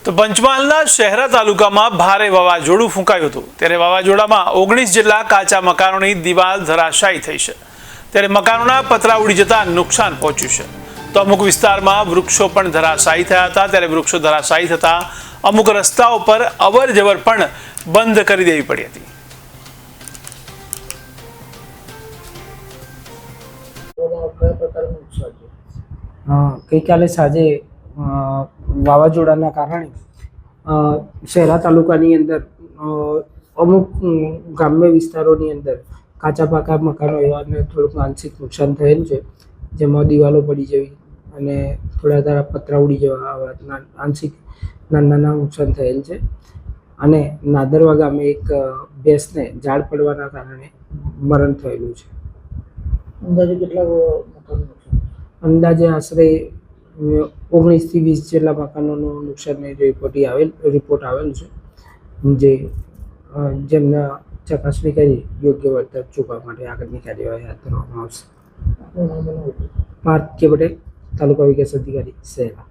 તો પંચમહાલના શહેરા તાલુકામાં ભારે વાવાઝોડું ફૂંકાયું હતું ત્યારે વાવાઝોડામાં 19 જેટલા કાચા મકાનોની દિવાલ ધરાશાયી થઈ છે ત્યારે મકાનોના પતરા ઉડી જતા નુકસાન પહોંચ્યું છે તો અમુક વિસ્તારમાં વૃક્ષો પણ ધરાશાયી થયા હતા ત્યારે વૃક્ષો ધરાશાયી થતા અમુક રસ્તાઓ પર અવર જવર પણ બંધ કરી દેવી પડી હતી। ગઈકાલે સાંજે વાવાઝોડાના કારણે શહેરા તાલુકાની અંદર અમુક ગ્રામ્ય વિસ્તારોની અંદર કાચા પાકા મકાનો એવાને થોડુંક આંશિક નુકસાન થયેલ છે, જેમાં દિવાલો પડી જવી અને થોડા ધારા પતરા ઉડી જવા આવા આંશિક નાના નુકસાન થયેલ છે। અને નાદરવા ગામે એક ભેંસને ઝાડ પડવાના કારણે મરણ થયેલું છે। અંદાજે કેટલા અંદાજે આશરે 19 થી 20 જેટલા મકાનોનું નુકસાનની રિપોર્ટ આવેલ છે, જેમના ચકાસણી કરી યોગ્ય વળતર ચૂકવવા માટે આગળની કાર્યવાહી હાથ ધરવામાં આવશે। પાર્થ કે પટેલ, તાલુકા વિકાસ અધિકારી, શહેરા।